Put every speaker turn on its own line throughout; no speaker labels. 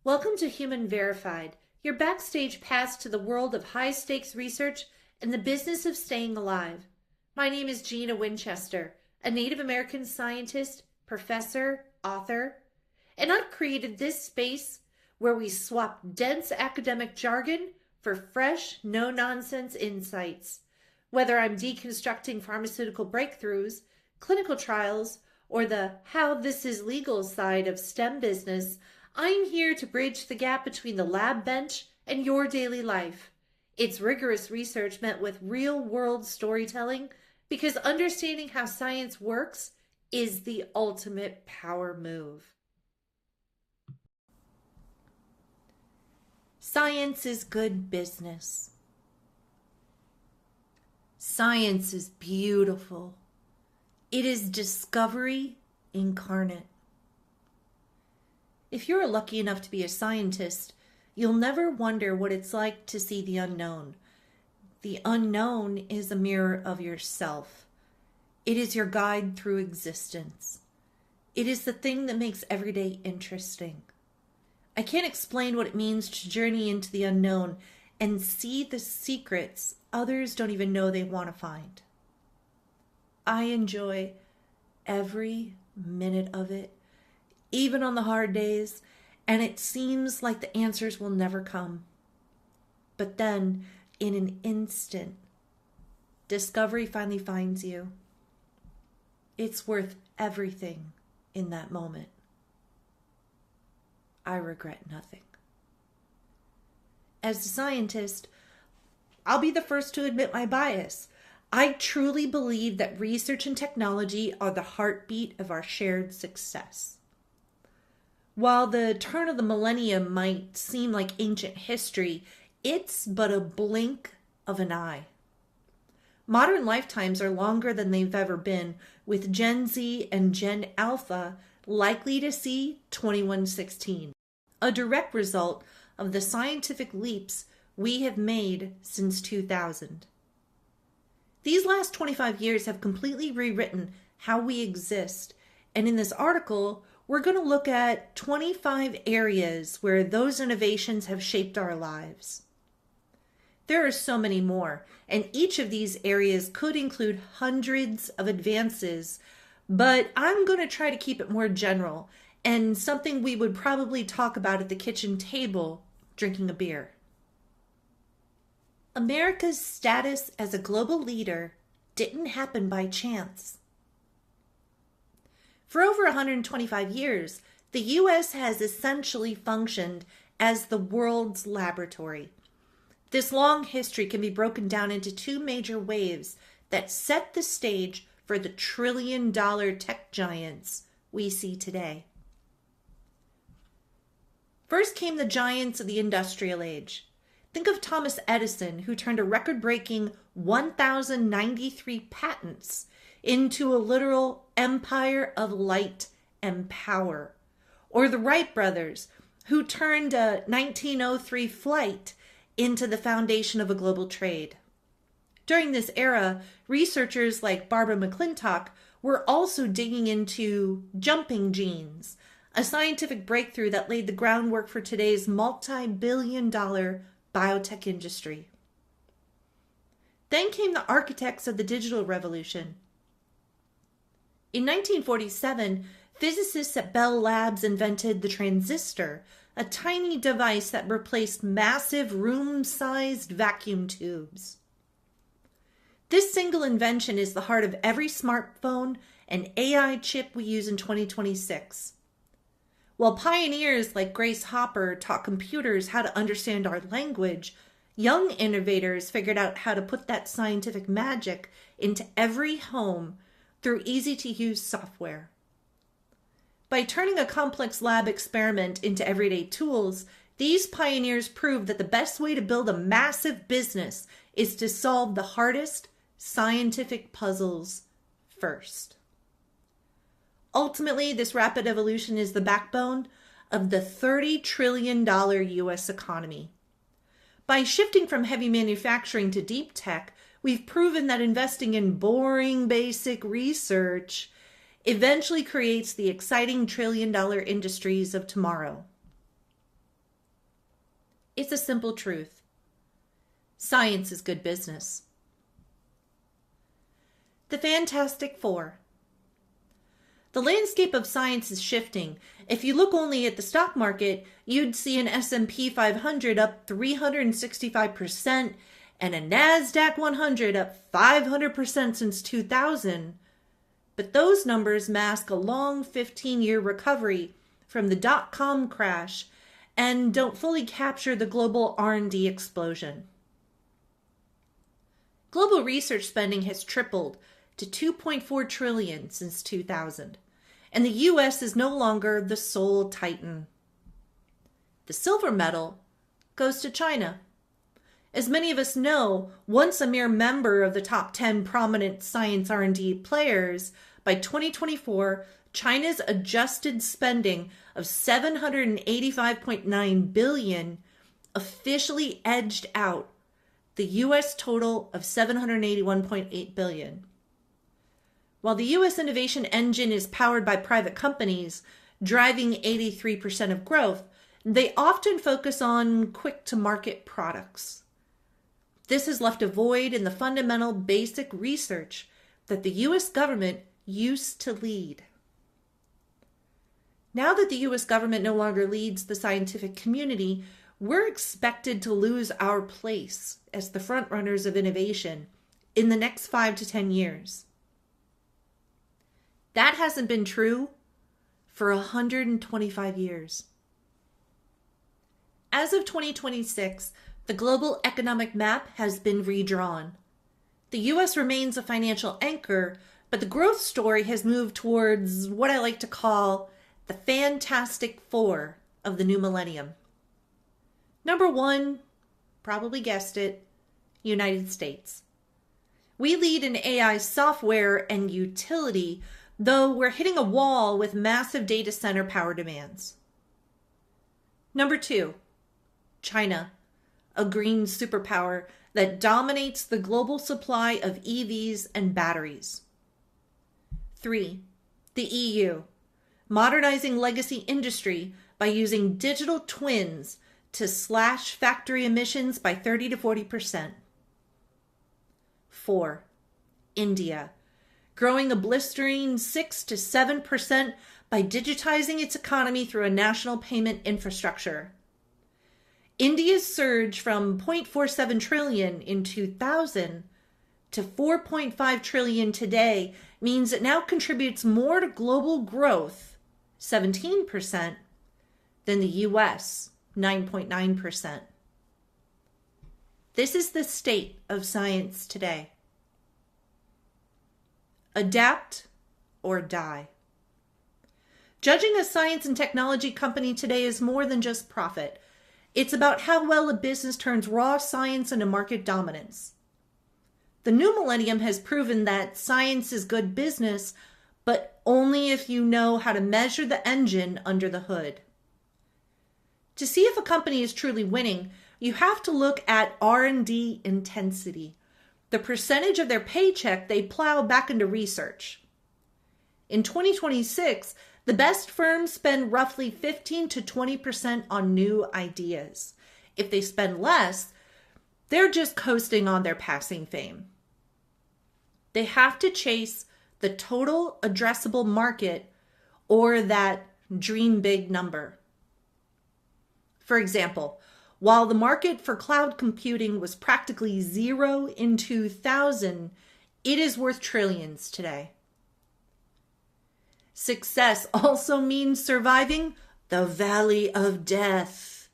Welcome to Human Verified, your backstage pass to the world of high stakes research and the business of staying alive. My name is Gina Winchester, a Native American scientist, professor, author, and I've created this space where we swap dense academic jargon for fresh, no nonsense insights. Whether I'm deconstructing pharmaceutical breakthroughs, clinical trials, or the how this is legal side of STEM business, I'm here to bridge the gap between the lab bench and your daily life. It's rigorous research met with real-world storytelling because understanding how science works is the ultimate power move. Science is good business. Science is beautiful. It is discovery incarnate. If you're lucky enough to be a scientist, you'll never wonder what it's like to see the unknown. The unknown is a mirror of yourself. It is your guide through existence. It is the thing that makes every day interesting. I can't explain what it means to journey into the unknown and see the secrets others don't even know they want to find. I enjoy every minute of it, even on the hard days, and it seems like the answers will never come. But then, in an instant, discovery finally finds you. It's worth everything in that moment. I regret nothing. As a scientist, I'll be the first to admit my bias. I truly believe that research and technology are the heartbeat of our shared success. While the turn of the millennium might seem like ancient history, it's but a blink of an eye. Modern lifetimes are longer than they've ever been, with Gen Z and Gen Alpha likely to see 2116, a direct result of the scientific leaps we have made since 2000. These last 25 years have completely rewritten how we exist, and in this article, we're going to look at 25 areas where those innovations have shaped our lives. There are so many more, and each of these areas could include hundreds of advances, but I'm going to try to keep it more general and something we would probably talk about at the kitchen table drinking a beer. America's status as a global leader didn't happen by chance. For over 125 years, the U.S. has essentially functioned as the world's laboratory. This long history can be broken down into two major waves that set the stage for the trillion-dollar tech giants we see today. First came the giants of the industrial age. Think of Thomas Edison, who turned a record-breaking 1,093 patents into a literal empire of light and power. Or the Wright brothers, who turned a 1903 flight into the foundation of a global trade. During this era, researchers like Barbara McClintock were also digging into jumping genes, a scientific breakthrough that laid the groundwork for today's multi-billion-dollar biotech industry. Then came the architects of the digital revolution. In 1947, physicists at Bell Labs invented the transistor, a tiny device that replaced massive room-sized vacuum tubes. This single invention is the heart of every smartphone and AI chip we use in 2026. While pioneers like Grace Hopper taught computers how to understand our language, young innovators figured out how to put that scientific magic into every home through easy-to-use software. By turning a complex lab experiment into everyday tools, these pioneers proved that the best way to build a massive business is to solve the hardest scientific puzzles first. Ultimately, this rapid evolution is the backbone of the $30 trillion U.S. economy. By shifting from heavy manufacturing to deep tech, we've proven that investing in boring, basic research eventually creates the exciting trillion-dollar industries of tomorrow. It's a simple truth. Science is good business. The Fantastic Four. The landscape of science is shifting. If you look only at the stock market, you'd see an S&P 500 up 365% and a NASDAQ 100 up 500% since 2000. But those numbers mask a long 15-year recovery from the dot-com crash and don't fully capture the global R&D explosion. Global research spending has tripled to $2.4 trillion since 2000, and the U.S. is no longer the sole titan. The silver medal goes to China. As many of us know, once a mere member of the top 10 prominent science R&D players, by 2024, China's adjusted spending of $785.9 billion officially edged out the U.S. total of $781.8 billion. While the U.S. innovation engine is powered by private companies, driving 83% of growth, they often focus on quick-to-market products. This has left a void in the fundamental basic research that the U.S. government used to lead. Now that the U.S. government no longer leads the scientific community, we're expected to lose our place as the frontrunners of innovation in the next 5 to 10 years. That hasn't been true for 125 years. As of 2026, the global economic map has been redrawn. The U.S. remains a financial anchor, but the growth story has moved towards what I like to call the Fantastic Four of the new millennium. Number one, probably guessed it, United States. We lead in AI software and utility, though we're hitting a wall with massive data center power demands. Number two, China, a green superpower that dominates the global supply of EVs and batteries. 3, the EU, modernizing legacy industry by using digital twins to slash factory emissions by 30 to 40%. 4, India, growing a blistering 6 to 7% by digitizing its economy through a national payment infrastructure. India's surge from $0.47 trillion in 2000 to $4.5 trillion today means it now contributes more to global growth, 17%, than the US, 9.9%. This is the state of science today. Adapt or die. Judging a science and technology company today is more than just profit. It's about how well a business turns raw science into market dominance. The new millennium has proven that science is good business, but only if you know how to measure the engine under the hood. To see if a company is truly winning, you have to look at R&D intensity, the percentage of their paycheck they plow back into research. In 2026, the best firms spend roughly 15 to 20% on new ideas. If they spend less, they're just coasting on their passing fame. They have to chase the total addressable market or that dream big number. For example, while the market for cloud computing was practically zero in 2000, it is worth trillions today. Success also means surviving the valley of death.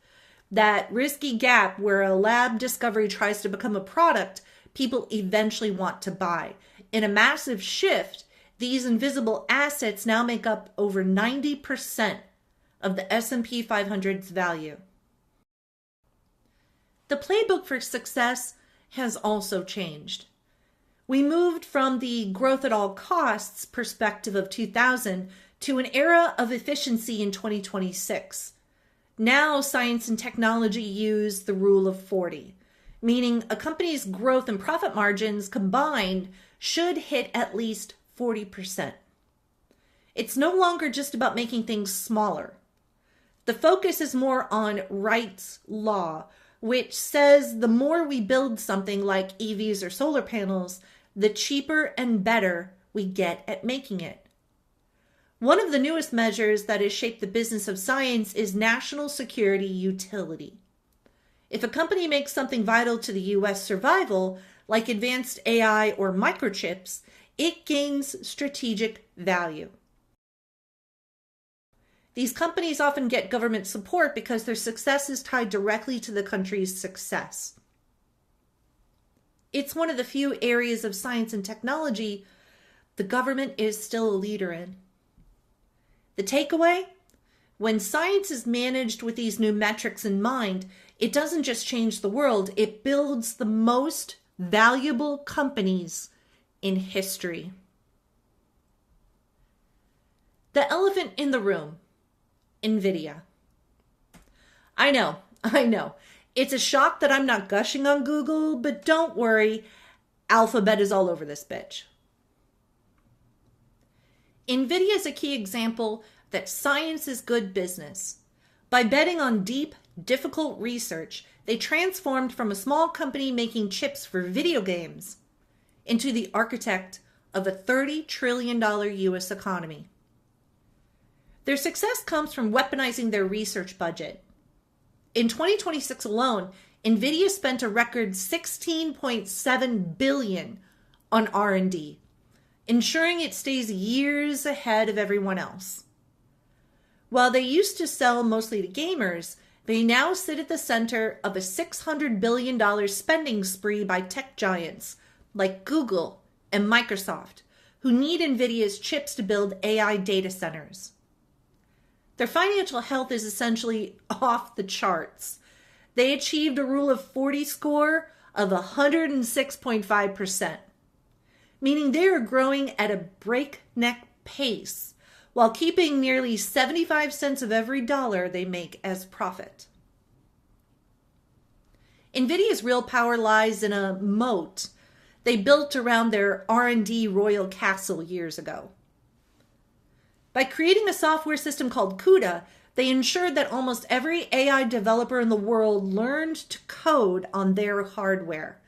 That risky gap where a lab discovery tries to become a product people eventually want to buy. In a massive shift, these invisible assets now make up over 90% of the S&P 500's value. The playbook for success has also changed. We moved from the growth at all costs perspective of 2000 to an era of efficiency in 2026. Now, science and technology use the rule of 40, meaning a company's growth and profit margins combined should hit at least 40%. It's no longer just about making things smaller. The focus is more on rights law, which says the more we build something like EVs or solar panels, the cheaper and better we get at making it. One of the newest measures that has shaped the business of science is national security utility. If a company makes something vital to the U.S. survival, like advanced AI or microchips, it gains strategic value. These companies often get government support because their success is tied directly to the country's success. It's one of the few areas of science and technology the government is still a leader in. The takeaway? When science is managed with these new metrics in mind, it doesn't just change the world, it builds the most valuable companies in history. The elephant in the room, NVIDIA. I know. It's a shock that I'm not gushing on Google, but don't worry, Alphabet is all over this bitch. NVIDIA is a key example that science is good business. By betting on deep, difficult research, they transformed from a small company making chips for video games into the architect of a $30 trillion U.S. economy. Their success comes from weaponizing their research budget. In 2026 alone, NVIDIA spent a record $16.7 billion on R&D, ensuring it stays years ahead of everyone else. While they used to sell mostly to gamers, they now sit at the center of a $600 billion spending spree by tech giants like Google and Microsoft, who need NVIDIA's chips to build AI data centers. Their financial health is essentially off the charts. They achieved a Rule of 40 score of 106.5%, meaning they are growing at a breakneck pace while keeping nearly 75 cents of every dollar they make as profit. NVIDIA's real power lies in a moat they built around their R&D royal castle years ago. By creating a software system called CUDA, they ensured that almost every AI developer in the world learned to code on their hardware.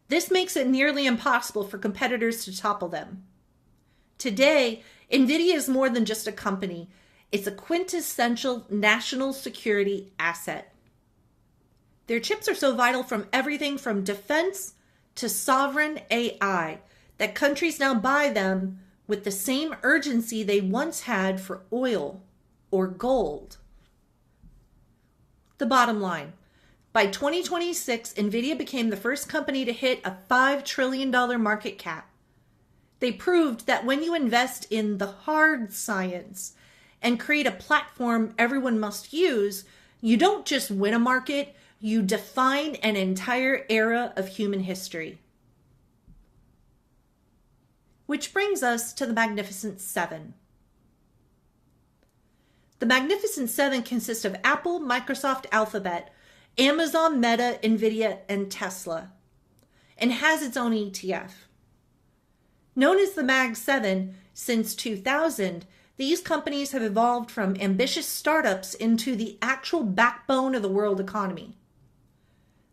This makes it nearly impossible for competitors to topple them. Today, NVIDIA is more than just a company. It's a quintessential national security asset. Their chips are so vital from everything from defense to sovereign AI that countries now buy them with the same urgency they once had for oil or gold. The bottom line, by 2026, NVIDIA became the first company to hit a $5 trillion market cap. They proved that when you invest in the hard science and create a platform everyone must use, you don't just win a market, you define an entire era of human history. Which brings us to the Magnificent Seven. The Magnificent Seven consists of Apple, Microsoft, Alphabet, Amazon, Meta, NVIDIA, and Tesla, and has its own ETF. Known as the Mag 7, since 2000, these companies have evolved from ambitious startups into the actual backbone of the world economy.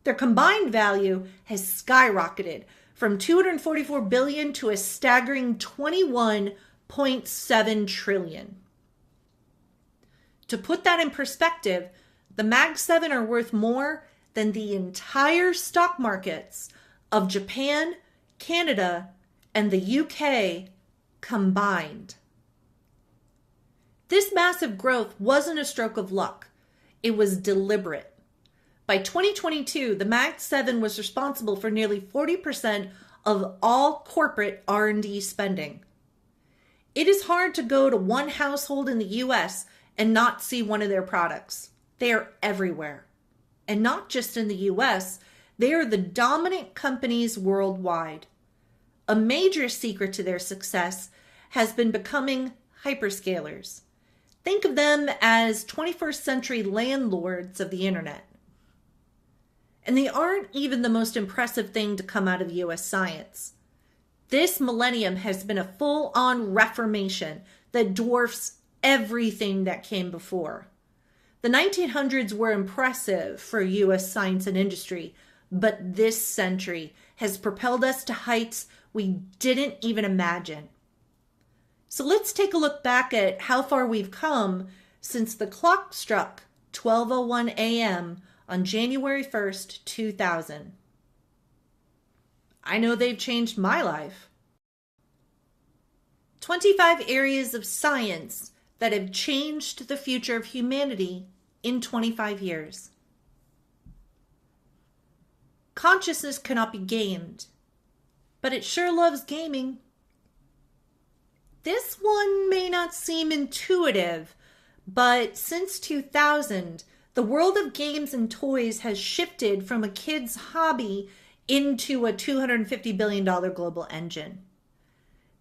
Their combined value has skyrocketed from $244 billion to a staggering $21.7 trillion. To put that in perspective, the Mag 7 are worth more than the entire stock markets of Japan, Canada, and the UK combined. This massive growth wasn't a stroke of luck. It was deliberate. By 2022, the Mag 7 was responsible for nearly 40% of all corporate R&D spending. It is hard to go to one household in the US and not see one of their products. They are everywhere. And not just in the US, they are the dominant companies worldwide. A major secret to their success has been becoming hyperscalers. Think of them as 21st century landlords of the internet. And they aren't even the most impressive thing to come out of US science. This millennium has been a full-on reformation that dwarfs everything that came before. The 1900s were impressive for U.S. science and industry, but this century has propelled us to heights we didn't even imagine. So let's take a look back at how far we've come since the clock struck 12:01 a.m. on January 1st, 2000. I know they've changed my life. 25 areas of science that have changed the future of humanity in 25 years. Consciousness cannot be gamed, but it sure loves gaming. This one may not seem intuitive, but since 2000, the world of games and toys has shifted from a kid's hobby into a $250 billion global engine.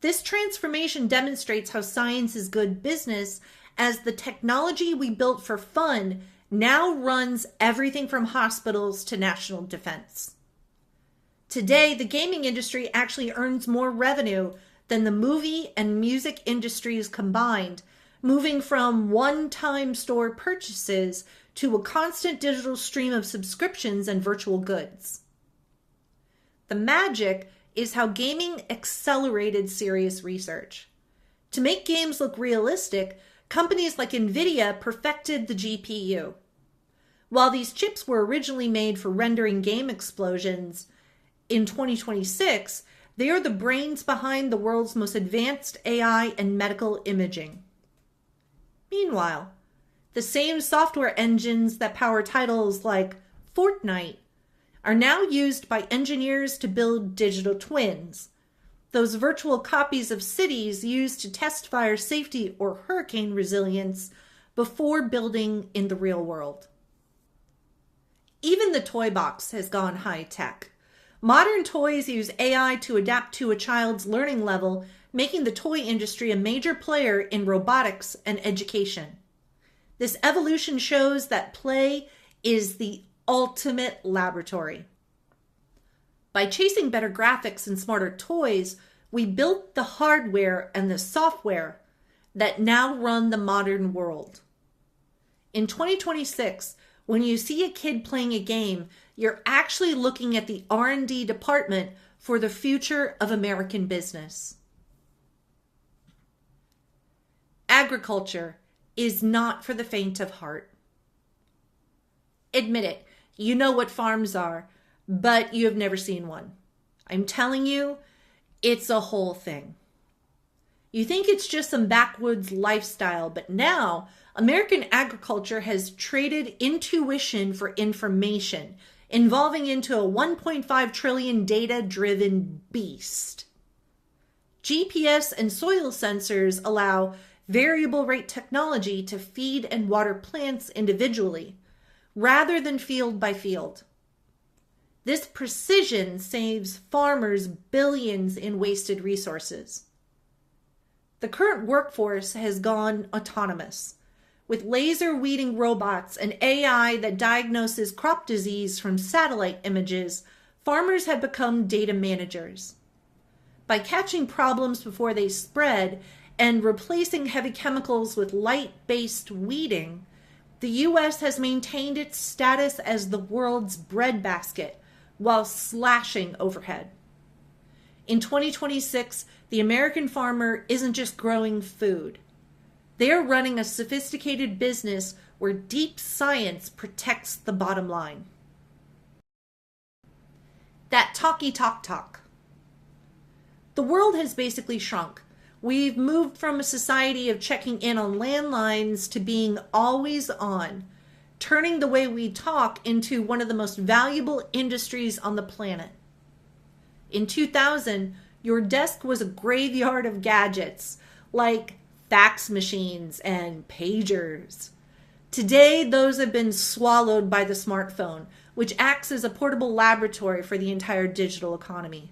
This transformation demonstrates how science is good business, as the technology we built for fun now runs everything from hospitals to national defense. Today, the gaming industry actually earns more revenue than the movie and music industries combined, moving from one-time store purchases to a constant digital stream of subscriptions and virtual goods. The magic is how gaming accelerated serious research. To make games look realistic, companies like NVIDIA perfected the GPU. While these chips were originally made for rendering game explosions, in 2026, they are the brains behind the world's most advanced AI and medical imaging. Meanwhile, the same software engines that power titles like Fortnite are now used by engineers to build digital twins, those virtual copies of cities used to test fire safety or hurricane resilience before building in the real world. Even the toy box has gone high-tech. Modern toys use AI to adapt to a child's learning level, making the toy industry a major player in robotics and education. This evolution shows that play is the ultimate laboratory. By chasing better graphics and smarter toys, we built the hardware and the software that now run the modern world. In 2026, when you see a kid playing a game, you're actually looking at the R&D department for the future of American business. Agriculture is not for the faint of heart. Admit it, you know what farms are, but you have never seen one. I'm telling you, it's a whole thing. You think it's just some backwoods lifestyle, but now American agriculture has traded intuition for information, evolving into a 1.5 trillion data-driven beast. GPS and soil sensors allow variable rate technology to feed and water plants individually, rather than field by field. This precision saves farmers billions in wasted resources. The current workforce has gone autonomous. With laser weeding robots and AI that diagnoses crop disease from satellite images, farmers have become data managers. By catching problems before they spread and replacing heavy chemicals with light-based weeding, the U.S. has maintained its status as the world's breadbasket while slashing overhead. In 2026, the American farmer isn't just growing food. They are running a sophisticated business where deep science protects the bottom line. That talky talk. The world has basically shrunk. We've moved from a society of checking in on landlines to being always on, turning the way we talk into one of the most valuable industries on the planet. In 2000, your desk was a graveyard of gadgets, like fax machines and pagers. Today, those have been swallowed by the smartphone, which acts as a portable laboratory for the entire digital economy.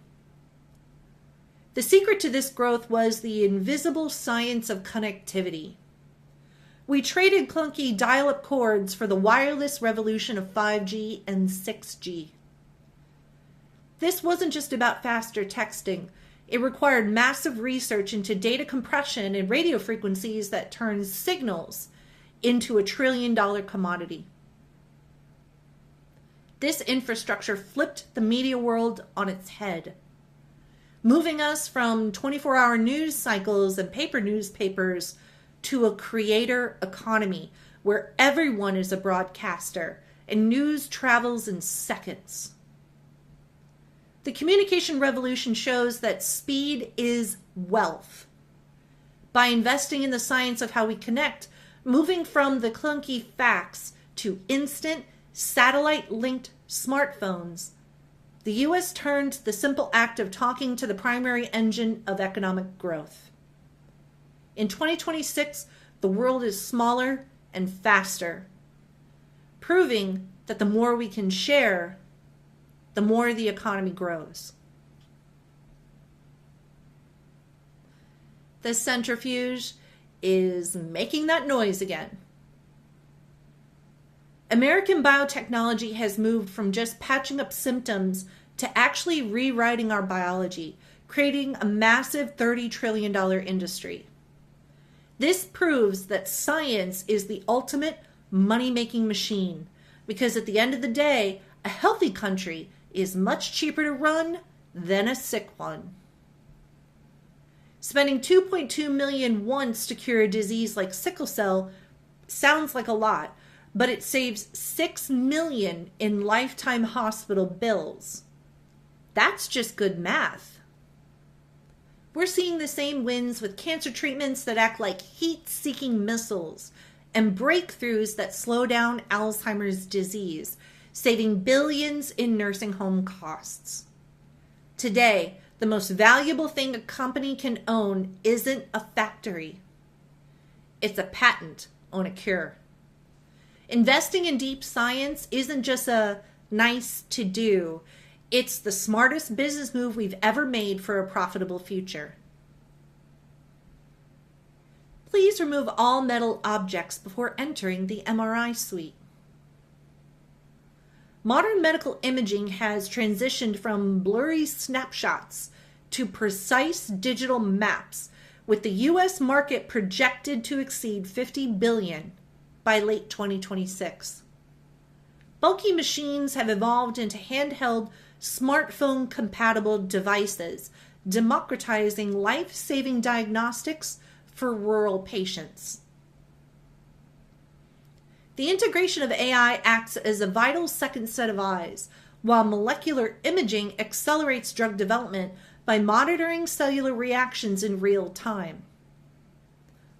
The secret to this growth was the invisible science of connectivity. We traded clunky dial-up cords for the wireless revolution of 5G and 6G. This wasn't just about faster texting. It required massive research into data compression and radio frequencies that turn signals into a $1 trillion commodity. This infrastructure flipped the media world on its head, moving us from 24-hour news cycles and paper newspapers to a creator economy where everyone is a broadcaster and news travels in seconds. The communication revolution shows that speed is wealth. By investing in the science of how we connect, moving from the clunky fax to instant, satellite-linked smartphones, the U.S. turned the simple act of talking to the primary engine of economic growth. In 2026, the world is smaller and faster, proving that the more we can share, the more the economy grows. The centrifuge is making that noise again. American biotechnology has moved from just patching up symptoms to actually rewriting our biology, creating a massive $30 trillion industry. This proves that science is the ultimate money-making machine, because at the end of the day, a healthy country is much cheaper to run than a sick one. Spending $2.2 million once to cure a disease like sickle cell sounds like a lot, but it saves $6 million in lifetime hospital bills. That's just good math. We're seeing the same wins with cancer treatments that act like heat-seeking missiles and breakthroughs that slow down Alzheimer's disease, saving billions in nursing home costs. Today, the most valuable thing a company can own isn't a factory. It's a patent on a cure. Investing in deep science isn't just a nice to do. It's the smartest business move we've ever made for a profitable future. Please remove all metal objects before entering the MRI suite. Modern medical imaging has transitioned from blurry snapshots to precise digital maps, with the U.S. market projected to exceed $50 billion by late 2026. Bulky machines have evolved into handheld, smartphone-compatible devices, democratizing life-saving diagnostics for rural patients. The integration of AI acts as a vital second set of eyes, while molecular imaging accelerates drug development by monitoring cellular reactions in real time.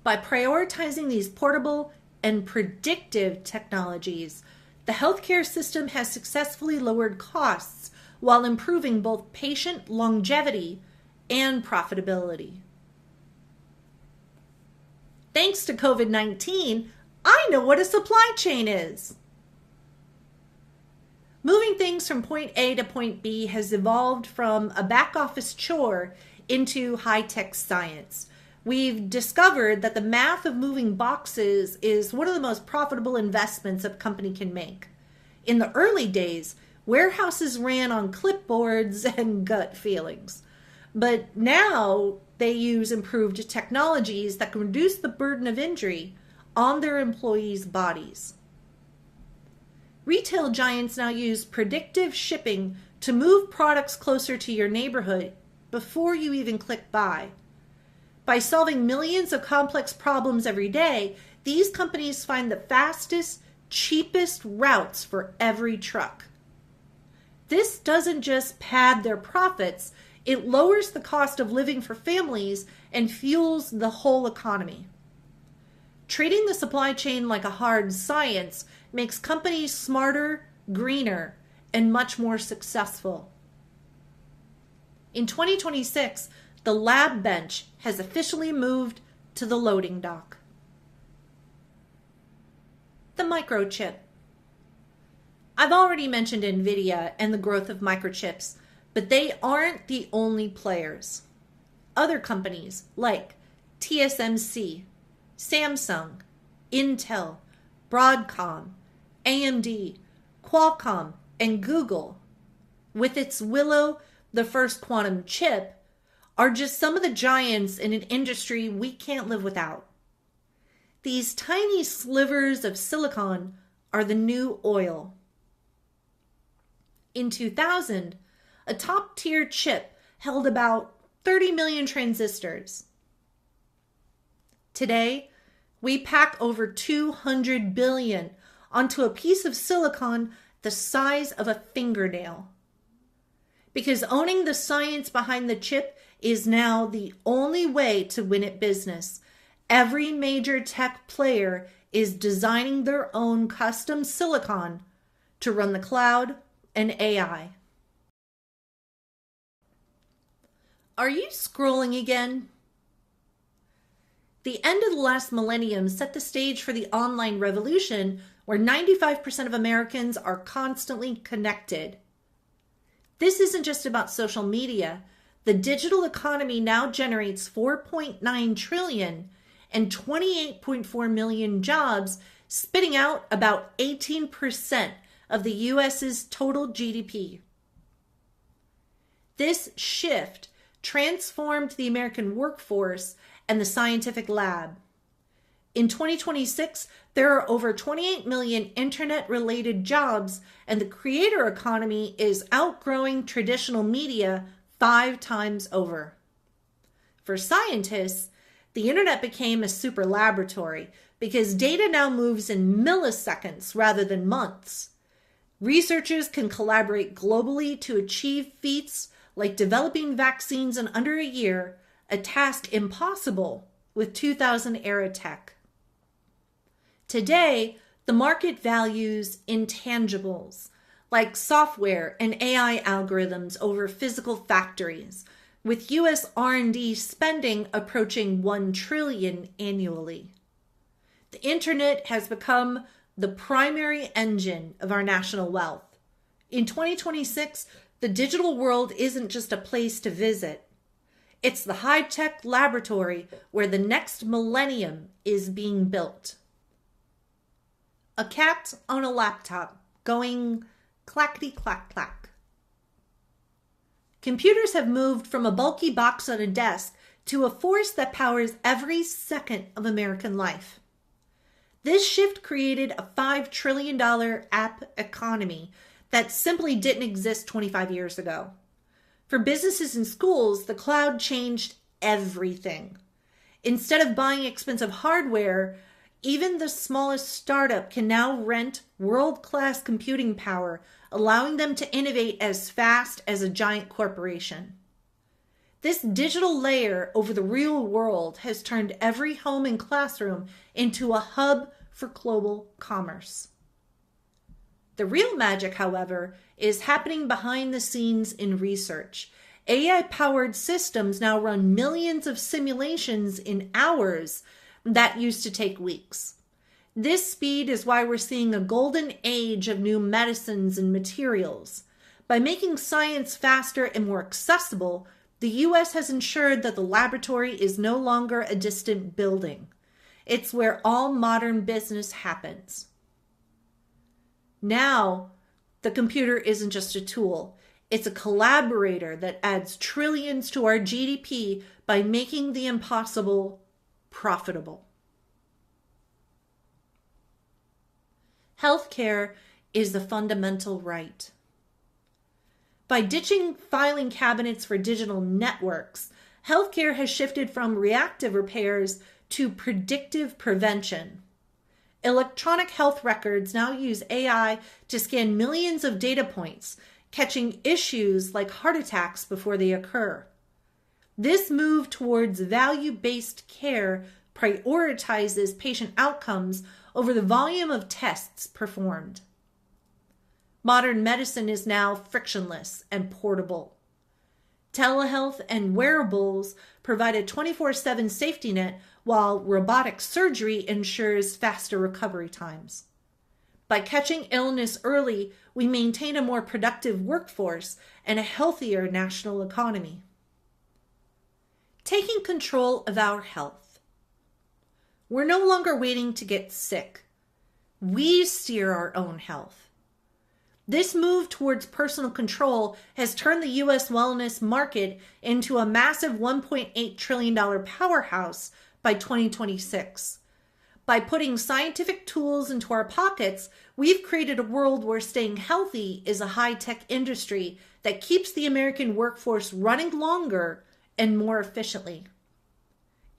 By prioritizing these portable and predictive technologies, the healthcare system has successfully lowered costs while improving both patient longevity and profitability. Thanks to COVID-19, I know what a supply chain is. Moving things from point A to point B has evolved from a back office chore into high-tech science. We've discovered that the math of moving boxes is one of the most profitable investments a company can make. In the early days, warehouses ran on clipboards and gut feelings. But now they use improved technologies that can reduce the burden of injury on their employees' bodies. Retail giants now use predictive shipping to move products closer to your neighborhood before you even click buy. By solving millions of complex problems every day, these companies find the fastest, cheapest routes for every truck. This doesn't just pad their profits, it lowers the cost of living for families and fuels the whole economy. Treating the supply chain like a hard science makes companies smarter, greener, and much more successful. In 2026, the lab bench has officially moved to the loading dock. The microchip. I've already mentioned NVIDIA and the growth of microchips, but they aren't the only players. Other companies like TSMC, Samsung, Intel, Broadcom, AMD, Qualcomm, and Google, with its Willow, the first quantum chip, are just some of the giants in an industry we can't live without. These tiny slivers of silicon are the new oil. In 2000, a top-tier chip held about 30 million transistors. Today, we pack over 200 billion onto a piece of silicon the size of a fingernail. Because owning the science behind the chip is now the only way to win at business. Every major tech player is designing their own custom silicon to run the cloud and AI. Are you scrolling again? The end of the last millennium set the stage for the online revolution, where 95% of Americans are constantly connected. This isn't just about social media. The digital economy now generates 4.9 trillion and 28.4 million jobs, spitting out about 18% of the US's total GDP. This shift transformed the American workforce and the scientific lab. In 2026, there are over 28 million internet-related jobs, and the creator economy is outgrowing traditional media 5 times over. For scientists, the internet became a super laboratory because data now moves in milliseconds rather than months. Researchers can collaborate globally to achieve feats like developing vaccines in under a year, a task impossible with 2000-era tech. Today, the market values intangibles like software and AI algorithms over physical factories, with US R&D spending approaching $1 trillion annually. The internet has become the primary engine of our national wealth. In 2026, the digital world isn't just a place to visit. It's the high-tech laboratory where the next millennium is being built. A cat on a laptop going clackety-clack-clack. Computers have moved from a bulky box on a desk to a force that powers every second of American life. This shift created a $5 trillion app economy that simply didn't exist 25 years ago. For businesses and schools, the cloud changed everything. Instead of buying expensive hardware, even the smallest startup can now rent world-class computing power, allowing them to innovate as fast as a giant corporation. This digital layer over the real world has turned every home and classroom into a hub for global commerce. The real magic, however, is happening behind the scenes in research. AI-powered systems now run millions of simulations in hours that used to take weeks. This speed is why we're seeing a golden age of new medicines and materials. By making science faster and more accessible, the U.S. has ensured that the laboratory is no longer a distant building. It's where all modern business happens. Now, the computer isn't just a tool. It's a collaborator that adds trillions to our GDP by making the impossible profitable. Healthcare is the fundamental right. By ditching filing cabinets for digital networks, healthcare has shifted from reactive repairs to predictive prevention. Electronic health records now use AI to scan millions of data points, catching issues like heart attacks before they occur. This move towards value-based care prioritizes patient outcomes over the volume of tests performed. Modern medicine is now frictionless and portable. Telehealth and wearables provide a 24/7 safety net, while robotic surgery ensures faster recovery times. By catching illness early, we maintain a more productive workforce and a healthier national economy. Taking control of our health. We're no longer waiting to get sick. We steer our own health. This move towards personal control has turned the U.S. wellness market into a massive $1.8 trillion powerhouse by 2026. By putting scientific tools into our pockets, we've created a world where staying healthy is a high-tech industry that keeps the American workforce running longer and more efficiently.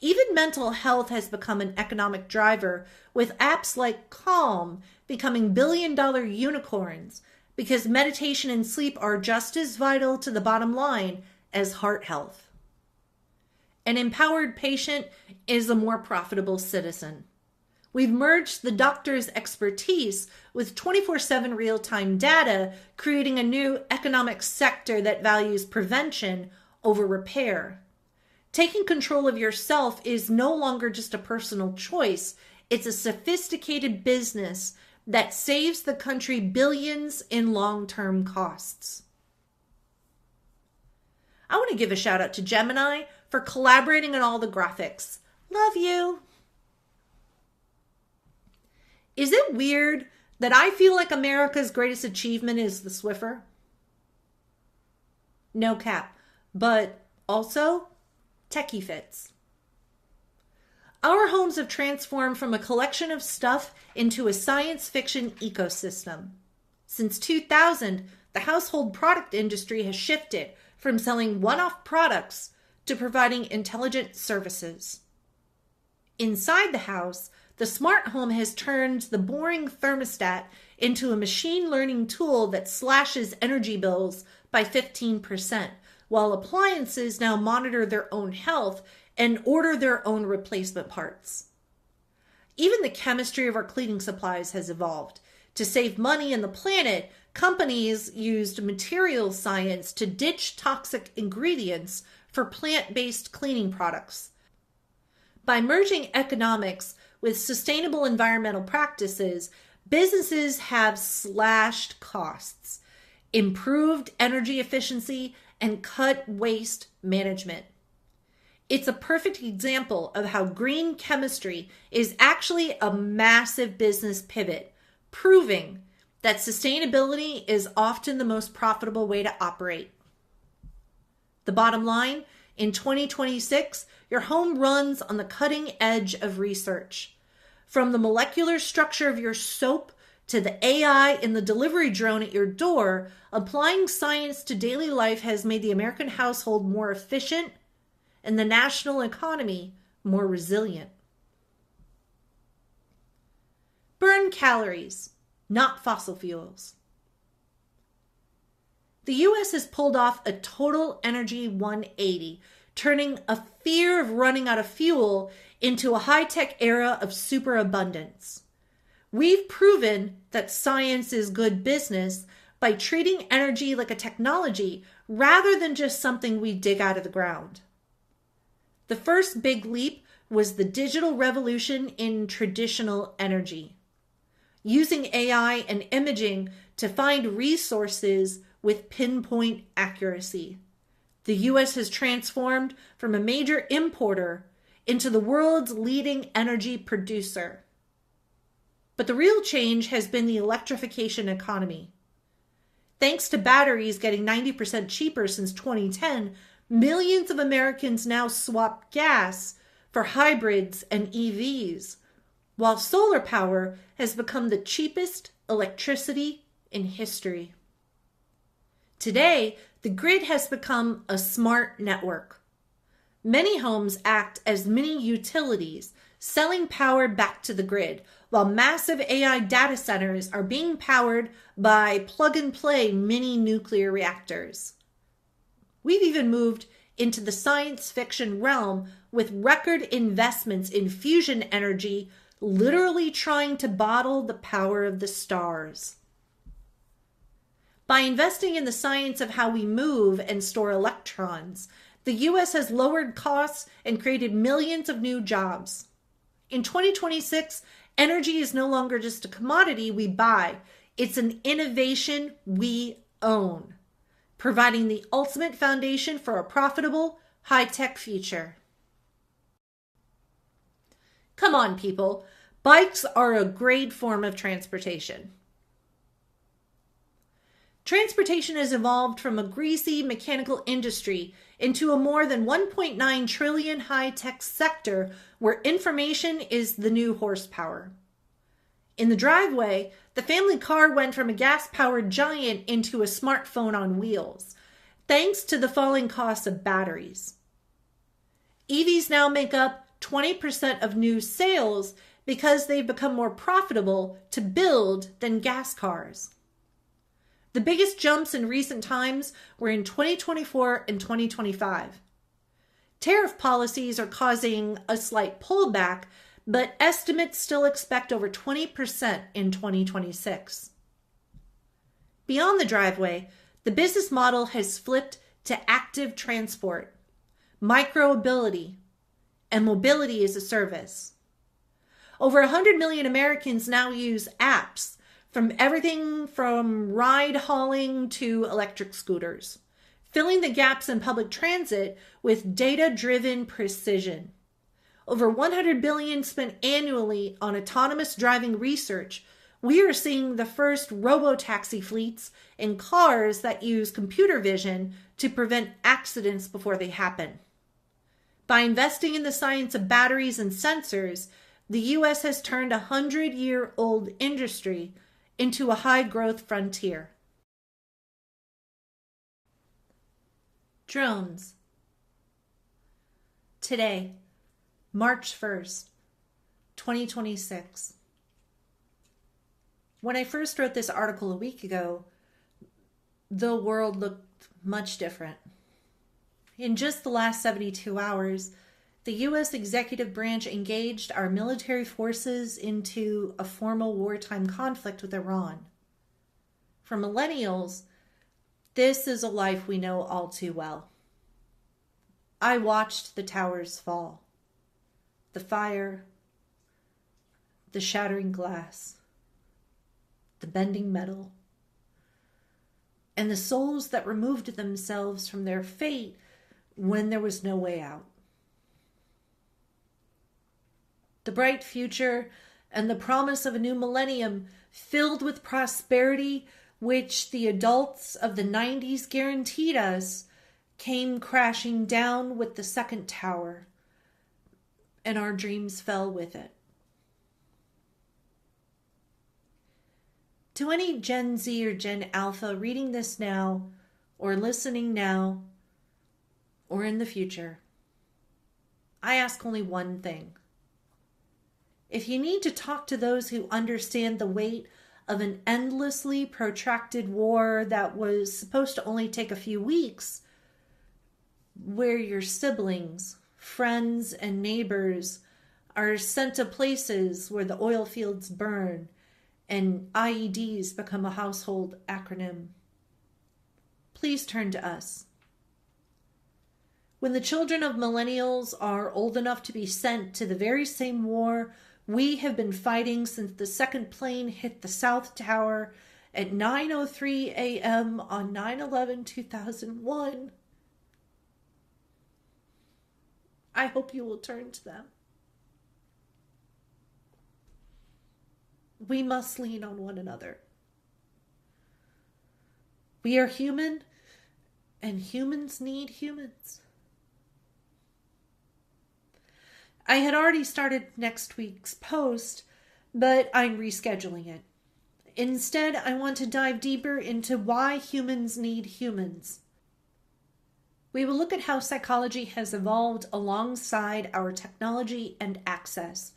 Even mental health has become an economic driver, with apps like Calm becoming billion-dollar unicorns because meditation and sleep are just as vital to the bottom line as heart health. An empowered patient is a more profitable citizen. We've merged the doctor's expertise with 24/7 real-time data, creating a new economic sector that values prevention over repair. Taking control of yourself is no longer just a personal choice. It's a sophisticated business that saves the country billions in long-term costs. I want to give a shout out to Gemini for collaborating on all the graphics. Love you. Is it weird that I feel like America's greatest achievement is the Swiffer? No cap. But also, techie fits. Our homes have transformed from a collection of stuff into a science fiction ecosystem. Since 2000, the household product industry has shifted from selling one-off products to providing intelligent services. Inside the house, the smart home has turned the boring thermostat into a machine learning tool that slashes energy bills by 15%, while appliances now monitor their own health and order their own replacement parts. Even the chemistry of our cleaning supplies has evolved. To save money and the planet, companies used material science to ditch toxic ingredients for plant-based cleaning products. By merging economics with sustainable environmental practices, businesses have slashed costs, improved energy efficiency, and cut waste management. It's a perfect example of how green chemistry is actually a massive business pivot, proving that sustainability is often the most profitable way to operate. The bottom line, in 2026, your home runs on the cutting edge of research. From the molecular structure of your soap to the AI in the delivery drone at your door, applying science to daily life has made the American household more efficient and the national economy more resilient. Burn calories, not fossil fuels. The U.S. has pulled off a total energy 180, turning a fear of running out of fuel into a high-tech era of superabundance. We've proven that science is good business by treating energy like a technology rather than just something we dig out of the ground. The first big leap was the digital revolution in traditional energy. Using AI and imaging to find resources with pinpoint accuracy, the U.S. has transformed from a major importer into the world's leading energy producer. But the real change has been the electrification economy. Thanks to batteries getting 90% cheaper since 2010, millions of Americans now swap gas for hybrids and EVs, while solar power has become the cheapest electricity in history. Today, the grid has become a smart network. Many homes act as mini utilities, selling power back to the grid, while massive AI data centers are being powered by plug-and-play mini nuclear reactors. We've even moved into the science fiction realm with record investments in fusion energy, literally trying to bottle the power of the stars. By investing in the science of how we move and store electrons, the U.S. has lowered costs and created millions of new jobs. In 2026, energy is no longer just a commodity we buy. It's an innovation we own, providing the ultimate foundation for a profitable, high-tech future. Come on, people. Bikes are a great form of transportation. Transportation has evolved from a greasy mechanical industry into a more than 1.9 trillion high-tech sector where information is the new horsepower. In the driveway, the family car went from a gas-powered giant into a smartphone on wheels, thanks to the falling costs of batteries. EVs now make up 20% of new sales because they've become more profitable to build than gas cars. The biggest jumps in recent times were in 2024 and 2025. Tariff policies are causing a slight pullback, but estimates still expect over 20% in 2026. Beyond the driveway, the business model has flipped to active transport, micromobility, and mobility as a service. Over 100 million Americans now use apps, from everything from ride hauling to electric scooters, filling the gaps in public transit with data-driven precision. Over $100 billion spent annually on autonomous driving research. We are seeing the first robo-taxi fleets in cars that use computer vision to prevent accidents before they happen. By investing in the science of batteries and sensors, the U.S. has turned a 100-year-old industry into a high-growth frontier. Drones. Today, March 1st, 2026. When I first wrote this article a week ago, the world looked much different. In just the last 72 hours, the U.S. executive branch engaged our military forces into a formal wartime conflict with Iran. For millennials, this is a life we know all too well. I watched the towers fall, the fire, the shattering glass, the bending metal, and the souls that removed themselves from their fate when there was no way out. The bright future and the promise of a new millennium filled with prosperity, which the adults of the 90s guaranteed us, came crashing down with the second tower, and our dreams fell with it. To any Gen Z or Gen Alpha reading this now, or listening now, or in the future, I ask only one thing. If you need to talk to those who understand the weight of an endlessly protracted war that was supposed to only take a few weeks, where your siblings, friends, and neighbors are sent to places where the oil fields burn and IEDs become a household acronym, please turn to us. When the children of millennials are old enough to be sent to the very same war we have been fighting since the second plane hit the South Tower at 9:03 a.m. on 9/11/2001, I hope you will turn to them. We must lean on one another. We are human, and humans need humans. I had already started next week's post, but I'm rescheduling it. Instead, I want to dive deeper into why humans need humans. We will look at how psychology has evolved alongside our technology and access,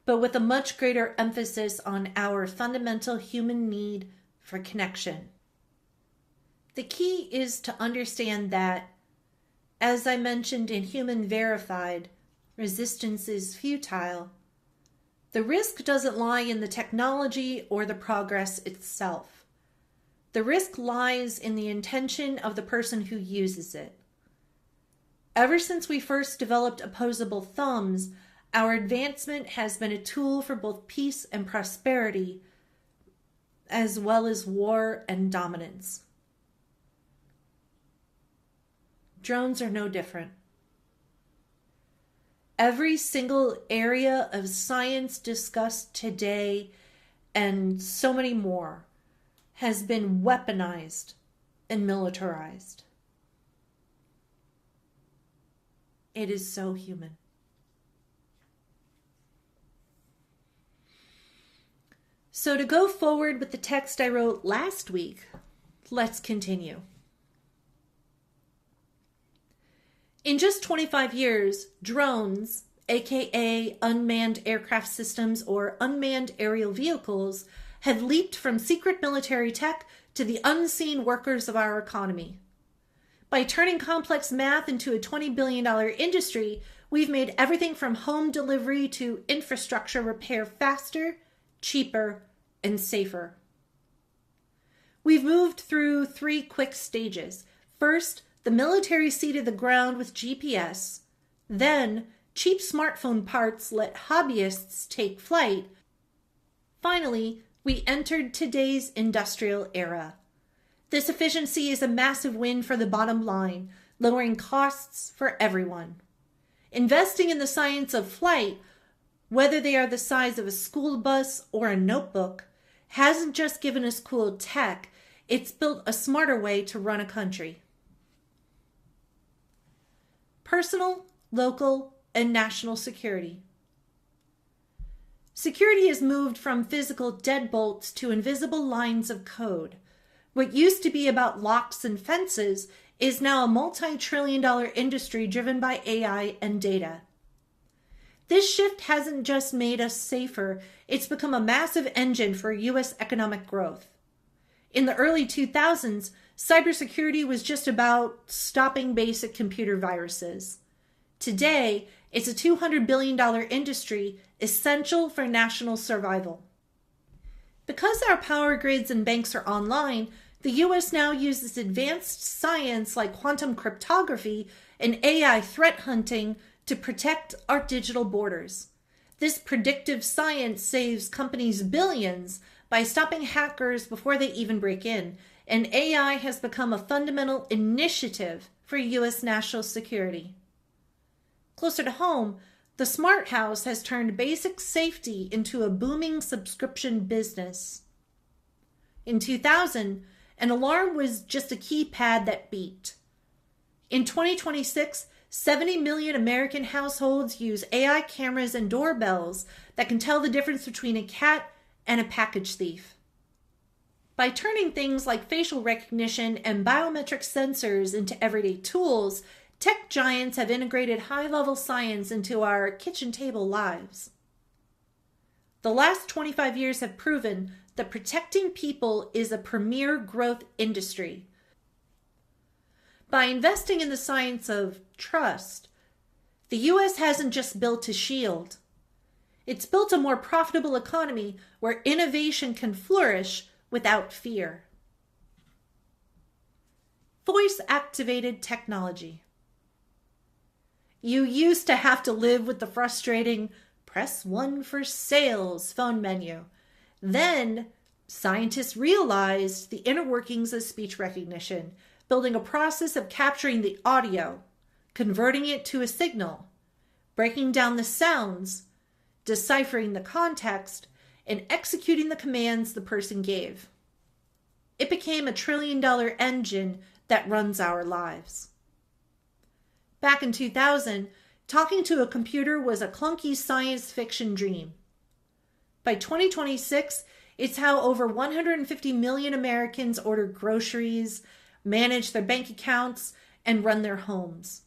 but with a much greater emphasis on our fundamental human need for connection. The key is to understand that, as I mentioned in Human Verified, resistance is futile. The risk doesn't lie in the technology or the progress itself. The risk lies in the intention of the person who uses it. Ever since we first developed opposable thumbs, our advancement has been a tool for both peace and prosperity, as well as war and dominance. Drones are no different. Every single area of science discussed today, and so many more, has been weaponized and militarized. It is so human. So to go forward with the text I wrote last week, let's continue. In just 25 years, drones, aka unmanned aircraft systems or unmanned aerial vehicles, have leaped from secret military tech to the unseen workers of our economy. By turning complex math into a $20 billion industry, we've made everything from home delivery to infrastructure repair faster, cheaper, and safer. We've moved through 3 quick stages. First, the military seeded the ground with GPS. Then, cheap smartphone parts let hobbyists take flight. Finally, we entered today's industrial era. This efficiency is a massive win for the bottom line, lowering costs for everyone. Investing in the science of flight, whether they are the size of a school bus or a notebook, hasn't just given us cool tech, it's built a smarter way to run a country. Personal, local, and national security. Security has moved from physical deadbolts to invisible lines of code. What used to be about locks and fences is now a multi-trillion-dollar industry driven by AI and data. This shift hasn't just made us safer, it's become a massive engine for U.S. economic growth. In the early 2000s, cybersecurity was just about stopping basic computer viruses. Today, it's a $200 billion industry essential for national survival. Because our power grids and banks are online, the U.S. now uses advanced science like quantum cryptography and AI threat hunting to protect our digital borders. This predictive science saves companies billions by stopping hackers before they even break in, and AI has become a fundamental initiative for U.S. national security. Closer to home, the smart house has turned basic safety into a booming subscription business. In 2000, an alarm was just a keypad that beeped. In 2026, 70 million American households use AI cameras and doorbells that can tell the difference between a cat and a package thief. By turning things like facial recognition and biometric sensors into everyday tools, tech giants have integrated high-level science into our kitchen table lives. The last 25 years have proven that protecting people is a premier growth industry. By investing in the science of trust, the U.S. hasn't just built a shield. It's built a more profitable economy where innovation can flourish without fear. Voice-activated technology. You used to have to live with the frustrating "press 1 for sales" phone menu. Then, scientists realized the inner workings of speech recognition, building a process of capturing the audio, converting it to a signal, breaking down the sounds, deciphering the context, and executing the commands the person gave. It became a $1 trillion engine that runs our lives. Back in 2000, talking to a computer was a clunky science fiction dream. By 2026, it's how over 150 million Americans order groceries, manage their bank accounts, and run their homes.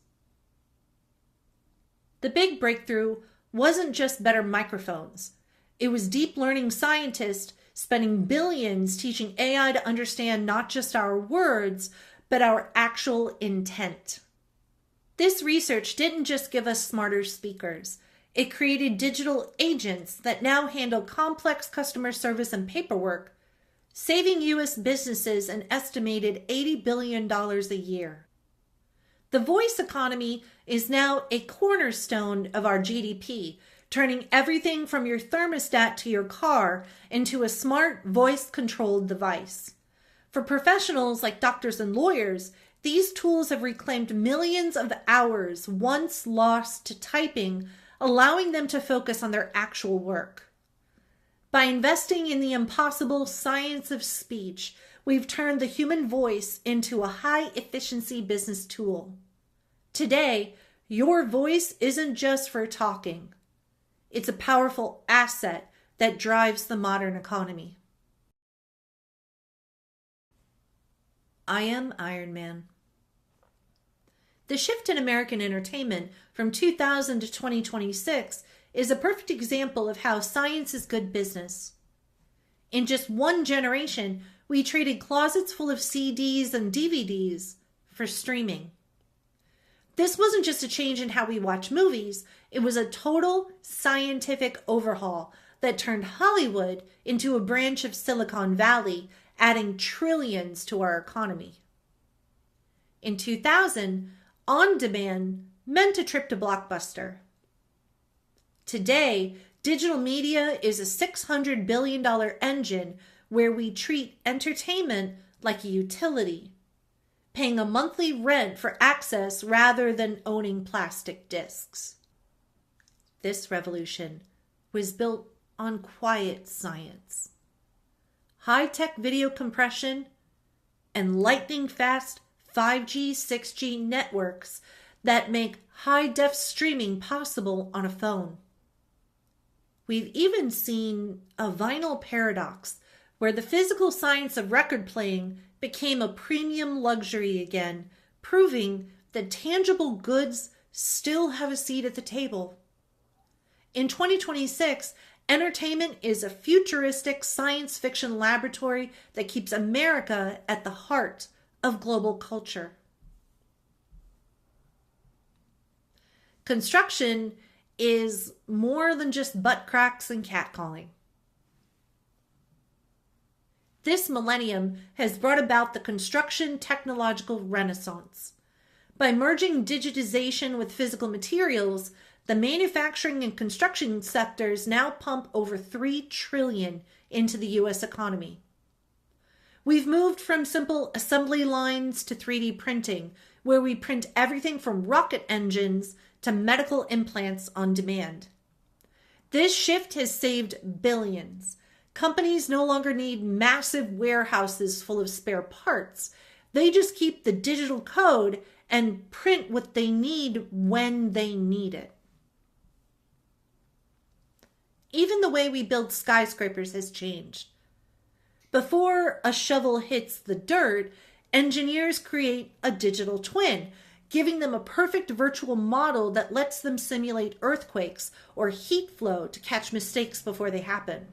The big breakthrough wasn't just better microphones. It was deep learning scientists spending billions teaching AI to understand not just our words, but our actual intent. This research didn't just give us smarter speakers. It created digital agents that now handle complex customer service and paperwork, saving U.S. businesses an estimated $80 billion a year. The voice economy is now a cornerstone of our GDP, turning everything from your thermostat to your car into a smart voice-controlled device. For professionals like doctors and lawyers, these tools have reclaimed millions of hours once lost to typing, allowing them to focus on their actual work. By investing in the impossible science of speech, we've turned the human voice into a high-efficiency business tool. Today, your voice isn't just for talking. It's a powerful asset that drives the modern economy. I am Iron Man. The shift in American entertainment from 2000 to 2026 is a perfect example of how science is good business. In just one generation, we traded closets full of CDs and DVDs for streaming. This wasn't just a change in how we watch movies, it was a total scientific overhaul that turned Hollywood into a branch of Silicon Valley, adding trillions to our economy. In 2000, on-demand meant a trip to Blockbuster. Today, digital media is a $600 billion engine where we treat entertainment like a utility, paying a monthly rent for access rather than owning plastic discs. This revolution was built on quiet science, high-tech video compression, and lightning-fast 5G, 6G networks that make high-def streaming possible on a phone. We've even seen a vinyl paradox where the physical science of record playing became a premium luxury again, proving that tangible goods still have a seat at the table. In 2026, entertainment is a futuristic science fiction laboratory that keeps America at the heart of global culture. Construction is more than just butt cracks and catcalling. This millennium has brought about the construction technological renaissance. By merging digitization with physical materials, the manufacturing and construction sectors now pump over $3 trillion into the U.S. economy. We've moved from simple assembly lines to 3D printing, where we print everything from rocket engines to medical implants on demand. This shift has saved billions. Companies no longer need massive warehouses full of spare parts. They just keep the digital code and print what they need when they need it. Even the way we build skyscrapers has changed. Before a shovel hits the dirt, engineers create a digital twin, giving them a perfect virtual model that lets them simulate earthquakes or heat flow to catch mistakes before they happen.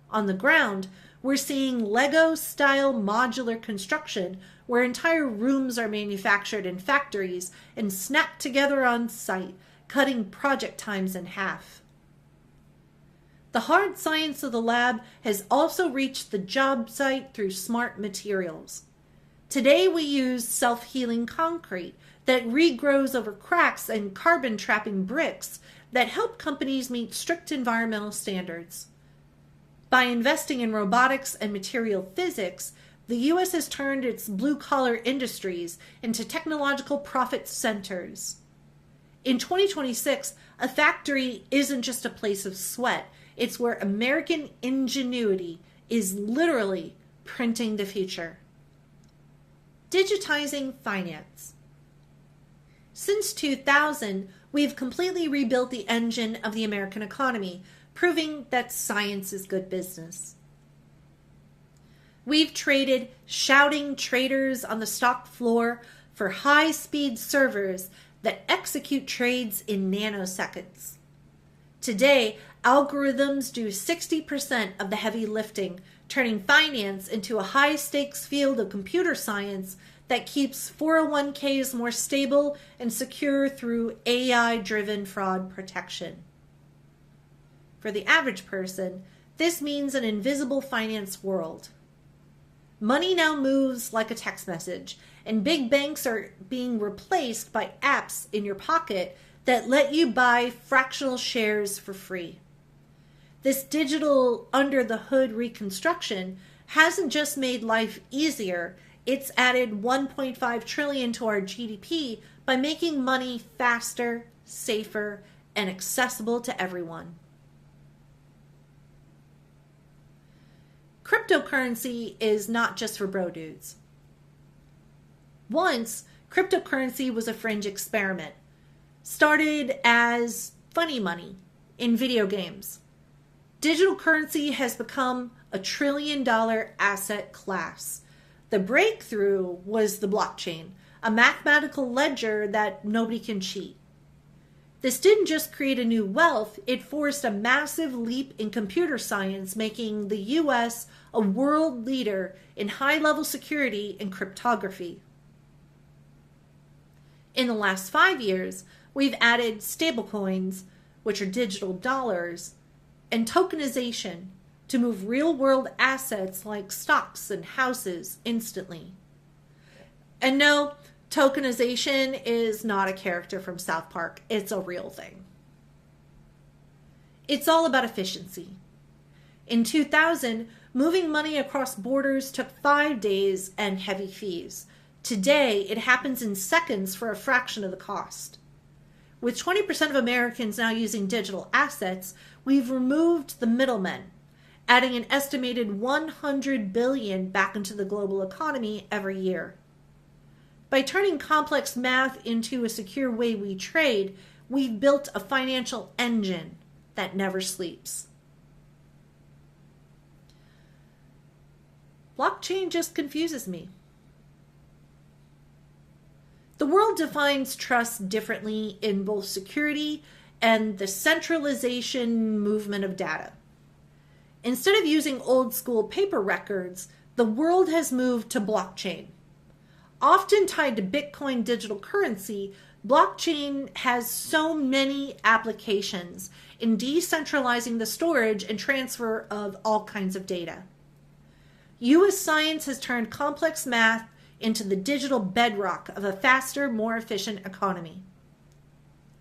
On the ground, we're seeing Lego-style modular construction where entire rooms are manufactured in factories and snapped together on site, cutting project times in half. The hard science of the lab has also reached the job site through smart materials. Today we use self-healing concrete that regrows over cracks and carbon-trapping bricks that help companies meet strict environmental standards. By investing in robotics and material physics, the U.S. has turned its blue-collar industries into technological profit centers. In 2026, a factory isn't just a place of sweat. It's where American ingenuity is literally printing the future. Digitizing finance. Since 2000, we've completely rebuilt the engine of the American economy, proving that science is good business. We've traded shouting traders on the stock floor for high-speed servers that execute trades in nanoseconds. Today, algorithms do 60% of the heavy lifting, turning finance into a high-stakes field of computer science that keeps 401ks more stable and secure through AI-driven fraud protection. For the average person, this means an invisible finance world. Money now moves like a text message, and big banks are being replaced by apps in your pocket that let you buy fractional shares for free. This digital under-the-hood reconstruction hasn't just made life easier, it's added $1.5 trillion to our GDP by making money faster, safer, and accessible to everyone. cryptocurrency is not just for bro dudes. Once, cryptocurrency was a fringe experiment, started as funny money in video games. Digital currency has become a $1 trillion asset class. The breakthrough was the blockchain, a mathematical ledger that nobody can cheat. This didn't just create a new wealth, it forced a massive leap in computer science, making the US a world leader in high-level security and cryptography. In the last 5 years, we've added stablecoins, which are digital dollars, and tokenization to move real-world assets like stocks and houses instantly. And no, tokenization is not a character from South Park. It's a real thing. It's all about efficiency. In 2000, moving money across borders took 5 days and heavy fees. Today, it happens in seconds for a fraction of the cost. With 20% of Americans now using digital assets, we've removed the middlemen, adding an estimated $100 billion back into the global economy every year. By turning complex math into a secure way we trade, we've built a financial engine that never sleeps. Blockchain just confuses me. The world defines trust differently in both security and the centralization movement of data. Instead of using old school paper records, the world has moved to blockchain. Often tied to Bitcoin digital currency, blockchain has so many applications in decentralizing the storage and transfer of all kinds of data. U.S. science has turned complex math into the digital bedrock of a faster, more efficient economy.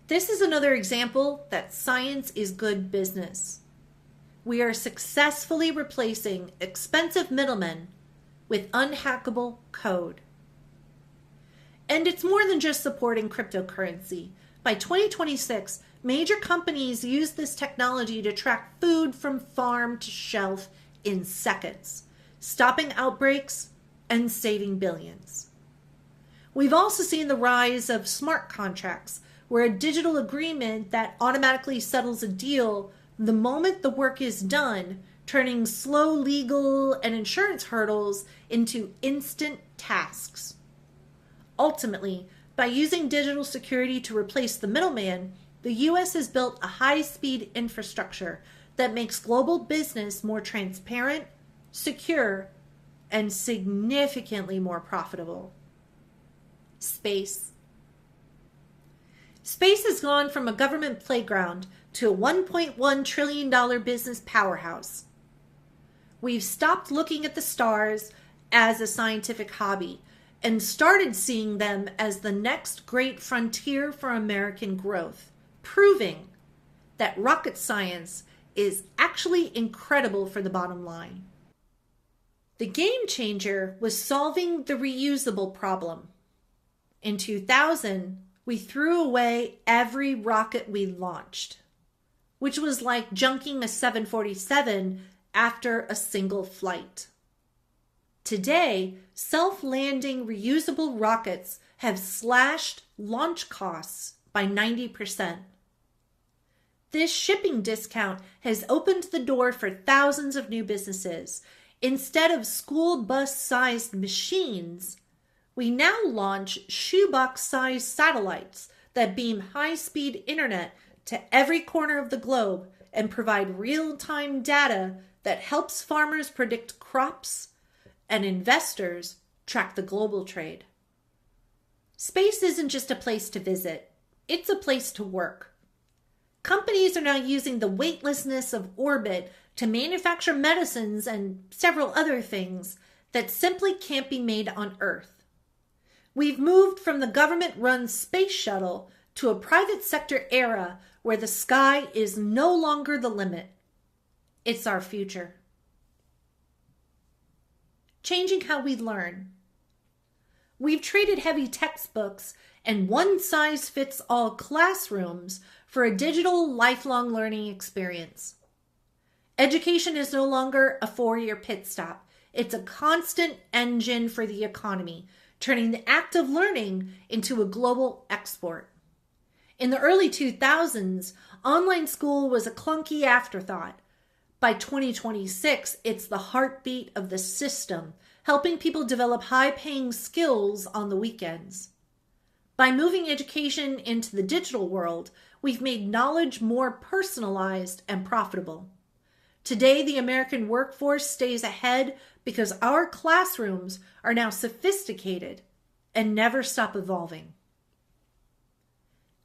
This is another example that science is good business. We are successfully replacing expensive middlemen with unhackable code. And it's more than just supporting cryptocurrency. By 2026, major companies use this technology to track food from farm to shelf in seconds, stopping outbreaks and saving billions. We've also seen the rise of smart contracts, where a digital agreement that automatically settles a deal the moment the work is done, turning slow legal and insurance hurdles into instant tasks. Ultimately, by using digital security to replace the middleman, the U.S. has built a high-speed infrastructure that makes global business more transparent, secure, and significantly more profitable. Space. Space has gone from a government playground to a $1.1 trillion business powerhouse. We've stopped looking at the stars as a scientific hobby and started seeing them as the next great frontier for American growth, proving that rocket science is actually incredible for the bottom line. The game changer was solving the reusable problem. In 2000, we threw away every rocket we launched, which was like junking a 747 after a single flight. Today, self-landing reusable rockets have slashed launch costs by 90%. This shipping discount has opened the door for thousands of new businesses. Instead of school bus-sized machines, we now launch shoebox-sized satellites that beam high-speed internet to every corner of the globe and provide real-time data that helps farmers predict crops and investors track the global trade. Space isn't just a place to visit, it's a place to work. Companies are now using the weightlessness of orbit to manufacture medicines and several other things that simply can't be made on Earth. We've moved from the government-run space shuttle to a private sector era where the sky is no longer the limit. It's our future. Changing how we learn. We've traded heavy textbooks and one-size-fits-all classrooms for a digital lifelong learning experience. Education is no longer a 4-year pit stop. It's a constant engine for the economy, turning the act of learning into a global export. In the early 2000s, online school was a clunky afterthought. By 2026, it's the heartbeat of the system, helping people develop high-paying skills on the weekends. By moving education into the digital world, we've made knowledge more personalized and profitable. Today, the American workforce stays ahead because our classrooms are now sophisticated and never stop evolving.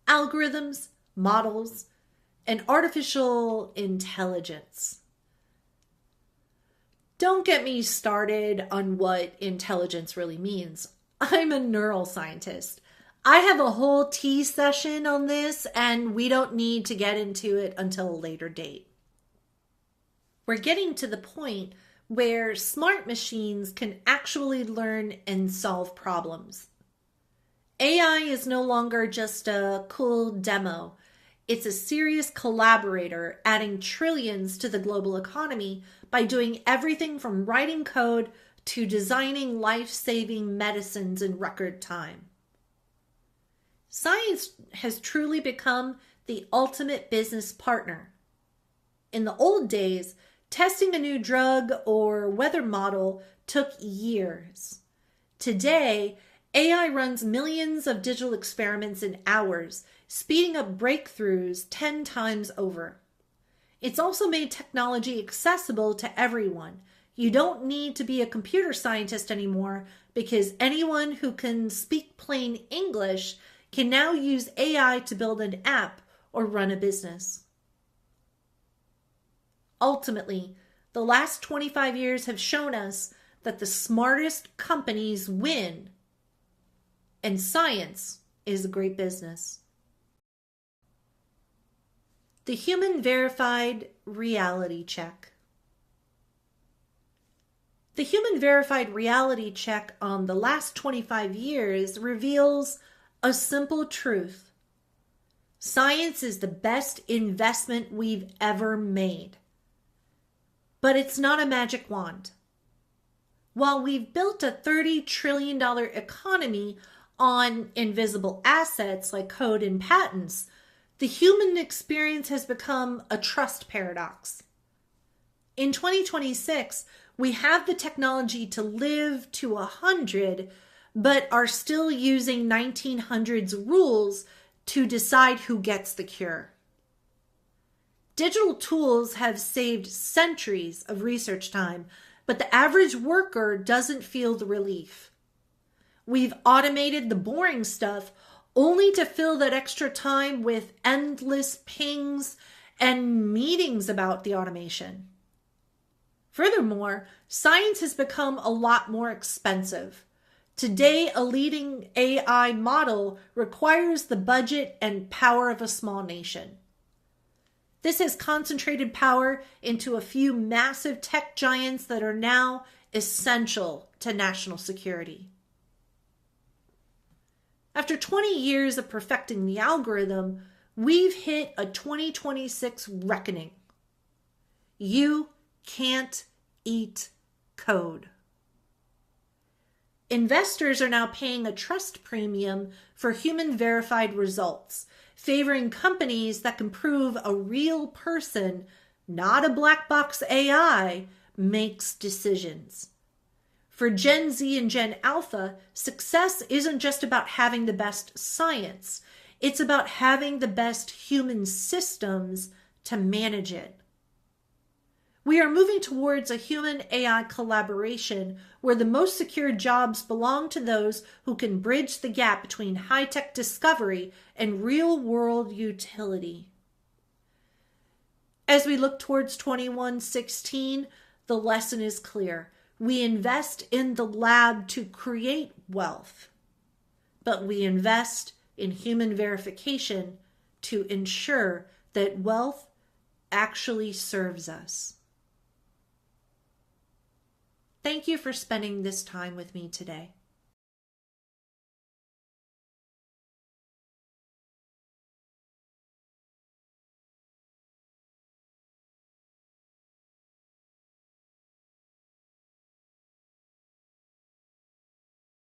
Algorithms, models, and artificial intelligence. Don't get me started on what intelligence really means. I'm a neuroscientist. I have a whole tea session on this, and we don't need to get into it until a later date. We're getting to the point where smart machines can actually learn and solve problems. AI is no longer just a cool demo. It's a serious collaborator, adding trillions to the global economy by doing everything from writing code to designing life-saving medicines in record time. Science has truly become the ultimate business partner. In the old days, testing a new drug or weather model took years. Today, AI runs millions of digital experiments in hours, speeding up breakthroughs 10 times over. It's also made technology accessible to everyone. You don't need to be a computer scientist anymore because anyone who can speak plain English can now use AI to build an app or run a business. Ultimately, the last 25 years have shown us that the smartest companies win, and science is a great business. The Human Verified Reality Check. The Human Verified Reality Check on the last 25 years reveals a simple truth. Science is the best investment we've ever made. But it's not a magic wand. While we've built a $30 trillion economy on invisible assets like code and patents, the human experience has become a trust paradox. In 2026, we have the technology to live to 100, but are still using 1900s rules to decide who gets the cure. Digital tools have saved centuries of research time, but the average worker doesn't feel the relief. We've automated the boring stuff only to fill that extra time with endless pings and meetings about the automation. Furthermore, science has become a lot more expensive. Today, a leading AI model requires the budget and power of a small nation. This has concentrated power into a few massive tech giants that are now essential to national security. After 20 years of perfecting the algorithm, we've hit a 2026 reckoning. You can't eat code. Investors are now paying a trust premium for human verified results, favoring companies that can prove a real person, not a black box AI, makes decisions. For Gen Z and Gen Alpha, success isn't just about having the best science. It's about having the best human systems to manage it. We are moving towards a human-AI collaboration where the most secure jobs belong to those who can bridge the gap between high-tech discovery and real-world utility. As we look towards 2116, the lesson is clear. We invest in the lab to create wealth, but we invest in human verification to ensure that wealth actually serves us. Thank you for spending this time with me today.